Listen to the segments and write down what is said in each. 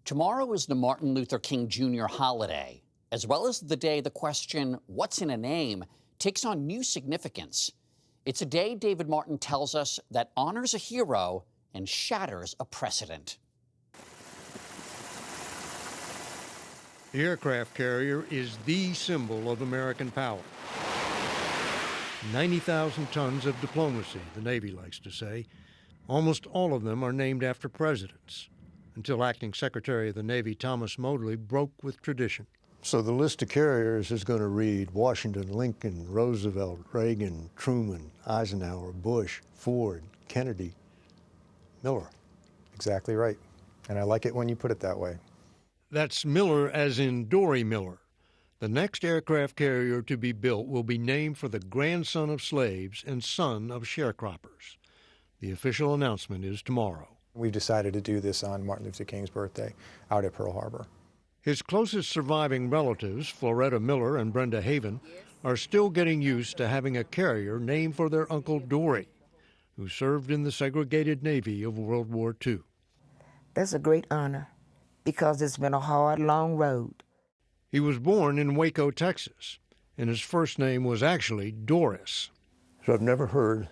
Tomorrow is the Martin Luther King Jr. holiday, as well as the day the question, what's in a name, takes on new significance. It's a day, David Martin tells us, that honors a hero and shatters a precedent. The aircraft carrier is the symbol of American power. 90,000 tons of diplomacy, the Navy likes to say. Almost all of them are named after presidents, until Acting Secretary of the Navy Thomas Modly broke with tradition. So the list of carriers is going to read Washington, Lincoln, Roosevelt, Reagan, Truman, Eisenhower, Bush, Ford, Kennedy, Miller. Exactly right. And I like it when you put it that way. That's Miller as in Dorie Miller. The next aircraft carrier to be built will be named for the grandson of slaves and son of sharecroppers. The official announcement is tomorrow. We've decided to do this on Martin Luther King's birthday out at Pearl Harbor. His closest surviving relatives, Floretta Miller and Brenda Haven, are still getting used to having a carrier named for their uncle Dorie, who served in the segregated Navy of World War II. That's a great honor because it's been a hard, long road. He was born in Waco, Texas, and his first name was actually Doris. So I've never heard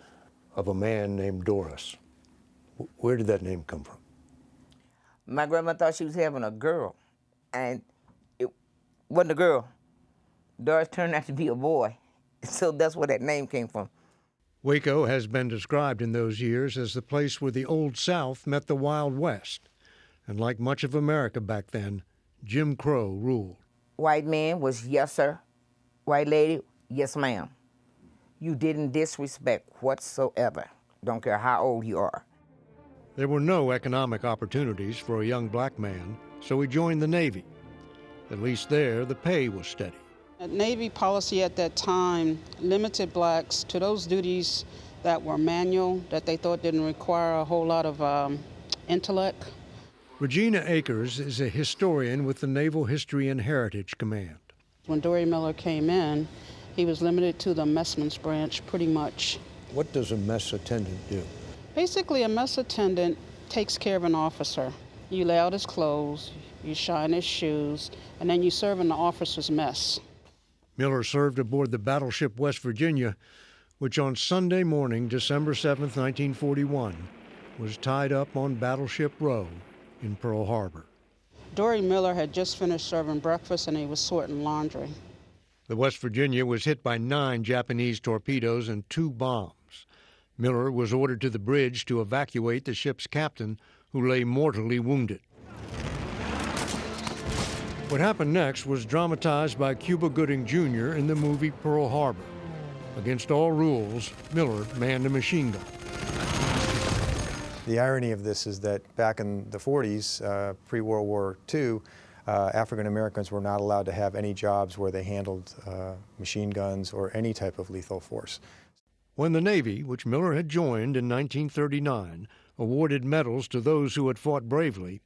of a man named Doris. Where did that name come from? My grandma thought she was having a girl, and it wasn't a girl. Doris turned out to be a boy, so that's where that name came from. Waco has been described in those years as the place where the Old South met the Wild West. And like much of America back then, Jim Crow ruled. White man was yes, sir. White lady, yes, ma'am. You didn't disrespect whatsoever. Don't care how old you are. There were no economic opportunities for a young black man, so he joined the Navy. At least there, the pay was steady. Navy policy at that time limited blacks to those duties that were manual, that they thought didn't require a whole lot of intellect. Regina Akers is a historian with the Naval History and Heritage Command. When Dorie Miller came in, he was limited to the messman's branch pretty much. What does a mess attendant do? Basically, a mess attendant takes care of an officer. You lay out his clothes, you shine his shoes, and then you serve in the officer's mess. Miller served aboard the battleship West Virginia, which on Sunday morning, December 7, 1941, was tied up on Battleship Row in Pearl Harbor. Dorie Miller had just finished serving breakfast and he was sorting laundry. The West Virginia was hit by 9 Japanese torpedoes and 2 bombs. Miller was ordered to the bridge to evacuate the ship's captain, who lay mortally wounded. What happened next was dramatized by Cuba Gooding Jr. in the movie Pearl Harbor. Against all rules, Miller manned a machine gun. The irony of this is that back in the 40s, pre-World War II, African Americans were not allowed to have any jobs where they handled machine guns or any type of lethal force. When the Navy, which Miller had joined in 1939, awarded medals to those who had fought bravely,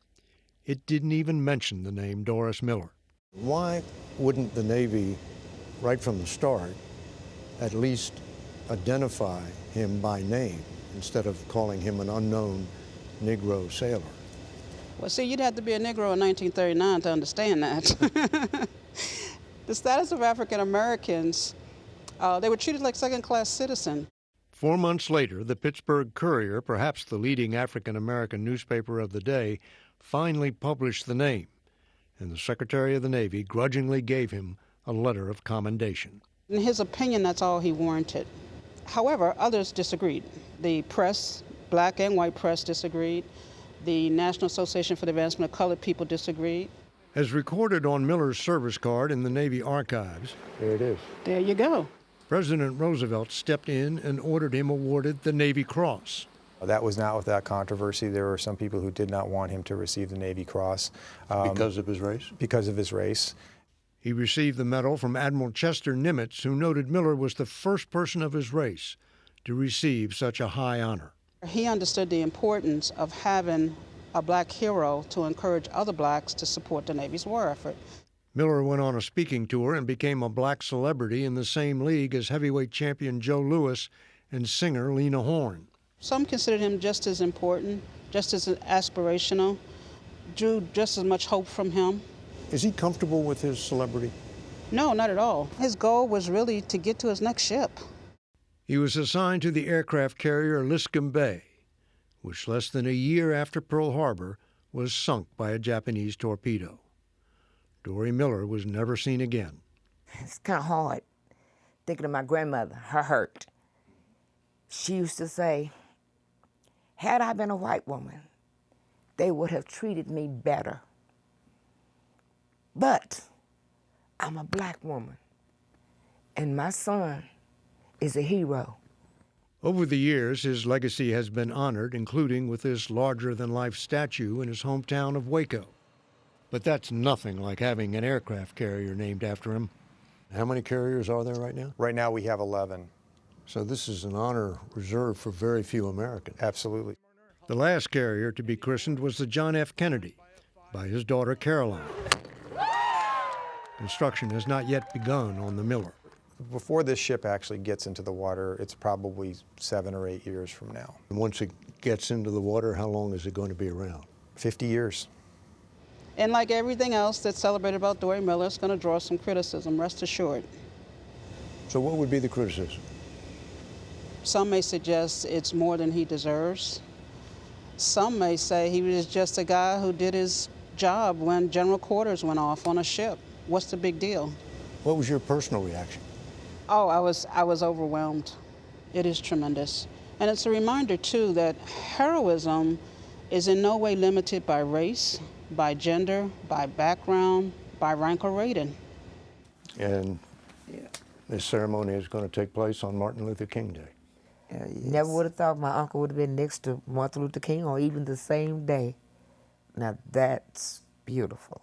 it didn't even mention the name Doris Miller. Why wouldn't the Navy, right from the start, at least identify him by name instead of calling him an unknown Negro sailor? Well, see, you'd have to be a Negro in 1939 to understand that. The status of African Americans, they were treated like second-class citizens. 4 months later, the Pittsburgh Courier, perhaps the leading African-American newspaper of the day, finally published the name, and the Secretary of the Navy grudgingly gave him a letter of commendation. In his opinion, that's all he warranted. However, others disagreed. The press, black and white press, disagreed. The National Association for the Advancement of Colored People disagreed. As recorded on Miller's service card in the Navy archives, There it is. There you go. President Roosevelt stepped in and ordered him awarded the Navy Cross. That was not without controversy. There were some people who did not want him to receive the Navy Cross. Because of his race? Because of his race. He received the medal from Admiral Chester Nimitz, who noted Miller was the first person of his race to receive such a high honor. He understood the importance of having a black hero to encourage other blacks to support the Navy's war effort. Miller went on a speaking tour and became a black celebrity in the same league as heavyweight champion Joe Louis and singer Lena Horne. Some considered him just as important, just as aspirational, drew just as much hope from him. Is he comfortable with his celebrity? No, not at all. His goal was really to get to his next ship. He was assigned to the aircraft carrier Liscum Bay, which less than a year after Pearl Harbor was sunk by a Japanese torpedo. Dorie Miller was never seen again. It's kind of hard thinking of my grandmother, her hurt. She used to say, had I been a white woman, they would have treated me better. But I'm a black woman, and my son is a hero. Over the years, his legacy has been honored, including with this larger-than-life statue in his hometown of Waco. But that's nothing like having an aircraft carrier named after him. How many carriers are there right now? Right now we have 11. So this is an honor reserved for very few Americans. Absolutely. The last carrier to be christened was the John F. Kennedy by his daughter Caroline. Construction has not yet begun on the Miller. Before this ship actually gets into the water, it's probably 7 or 8 years from now. And once it gets into the water, how long is it going to be around? 50 years. And like everything else that's celebrated about Dorie Miller, it's going to draw some criticism, rest assured. So what would be the criticism? Some may suggest it's more than he deserves. Some may say he was just a guy who did his job when general quarters went off on a ship. What's the big deal? What was your personal reaction? Oh, I was overwhelmed. It is tremendous. And it's a reminder, too, that heroism is in no way limited by race, by gender, by background, by rank or rating. And this ceremony is going to take place on Martin Luther King Day. Yes. Never would have thought my uncle would have been next to Martin Luther King or even the same day. Now that's beautiful.